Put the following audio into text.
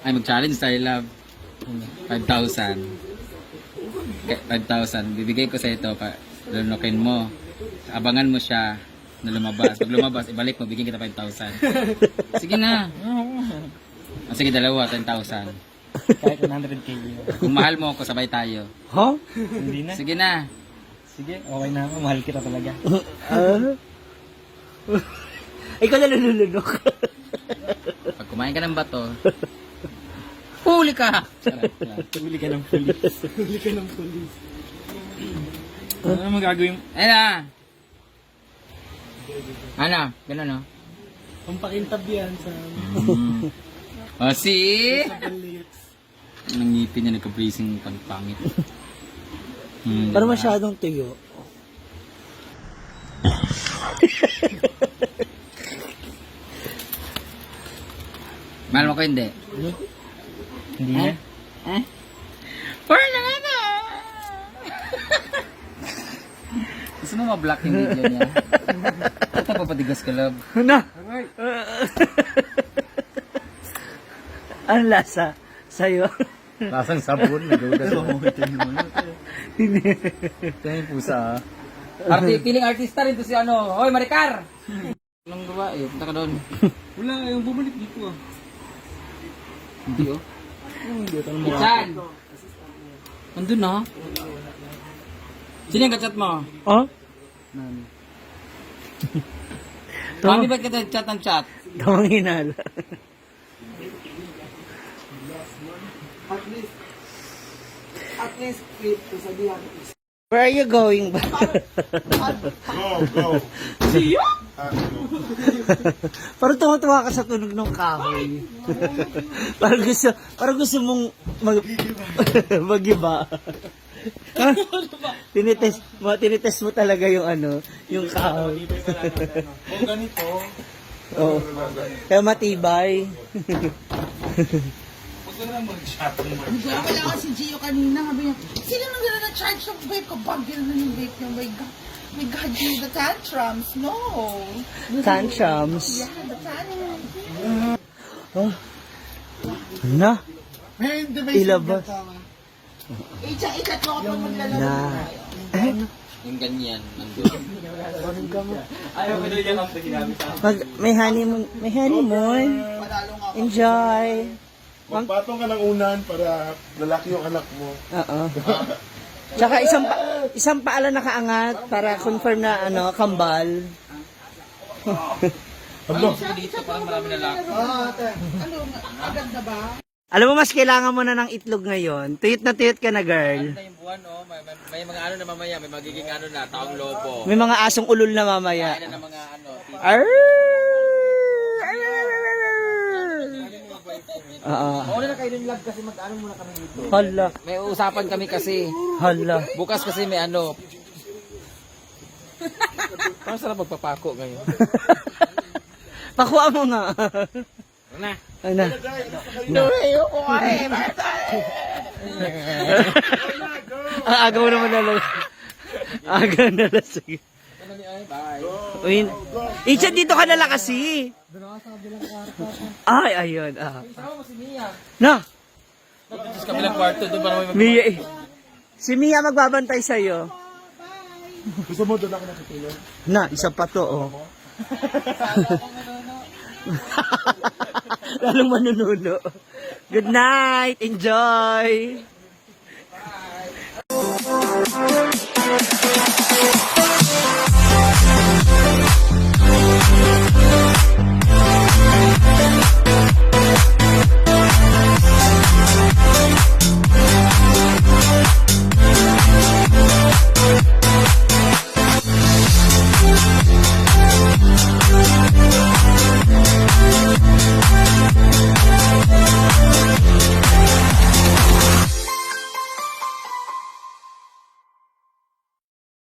Ay, mag-challenge tayo, love. 5,000. 5,000. Bibigay ko sa ito. Lunukin mo. Abangan mo siya na lumabas. Pag lumabas, ibalik mo. Bigyan kita 5,000. Sige na. Sige, dalawa. 10,000. Kahit 100k yun. Kung mahal mo ako, sabay tayo. Huh? Hindi na. Sige na. Sige, okay na ako. Mahal kita talaga. Ikaw na lulunok. Pag kumain ka ng bato, huli ka! Huli ka ng pulis. Huli ka ng pulis. Ano magagawin? Ayun na! Ano? Ganun, no? Pampakintab yan sa... O, see? sa palits. Ang ngipin niya, nagka-bracing pangpangit. Parang masyadong tuyo. Mahal mo ko hindi? Hindi na. Parang na nga na! Gusto mo ma-block yung video niya? Ito papatigas ka, love. Na! Ang lasa sa'yo? Lasang sabon, nag-ugas mo. Ito yung pusa, Piling artista rin to si ano. Hoy, Maricar! Anong gawa eh? Punta ka doon. Wala, yung bumalik dito ah. Hindi oh. Hindi, tanong mo. Saan? Nandun na. Sino yung kachat mo? Oh? Mami, ba't ka chat ng chat? Tawang hinala. At least, wait, sabihan. Where are you going ba? Go. Parang tuwa ka sa tunog ng kahoy. parang gusto mong mag-iba. Ha? Tinitest mo talaga yung ano, yung kahoy. Kung ganito, Oo. Kaya matibay. huwag ka naman mag-shopping. Wala ka si Gio kanina. Sabi niya, sino nang gano'n na-charge yung vape ko? Bagyo na yung vape niya. My God, Gio, the tantrums. No. Tantrums. Yeah, the tantrums. Oh. Na. Hindi ba Ilabas. Ikat mo kapag maglalaro. Na. Yung ganyan, nandun. Ayaw ko na yan ang sinabi sa akin. May honeymoon. May honeymoon. Panalo nga ako. Enjoy. Magpatong ka ng unan para lalaki yung anak mo. Oo. Tsaka isang paala nakaangat para confirm na ano, kambal. Ano? Dito parang marami na lang. Ano, agad na ba? Alam mo, mas kailangan mo na ng itlog ngayon. Tuyot na tuyot ka na, girl. Ano na yung buwan, oh? May mga ano na mamaya, may magiging ano na, taong lobo. May mga asong ulol na mamaya. Kaya na ng mga ano, Arr! Oo. Mauna na kayo ng love kasi mag-ano muna kami dito. Hala. May usapan kami kasi. Hala. Bukas kasi may ano. Parang sarap magpapako ngayon. Pakuha mo nga. Na. Ay na. Ang aga mo naman nalang. Aga na lang. Sige. Bye. Uy. Icha, dito ka na lang kasi. Ay, ayun. Ah. Sama mo si Mia. Na. Dito sa kabilang kwarto, doon pa naman Mia eh. Si Mia magbabantay sa'yo. Gusto mo doon ako nakitulog? Na, isa pa to, oh. Lalong manunulo. Good night. Enjoy. Bye.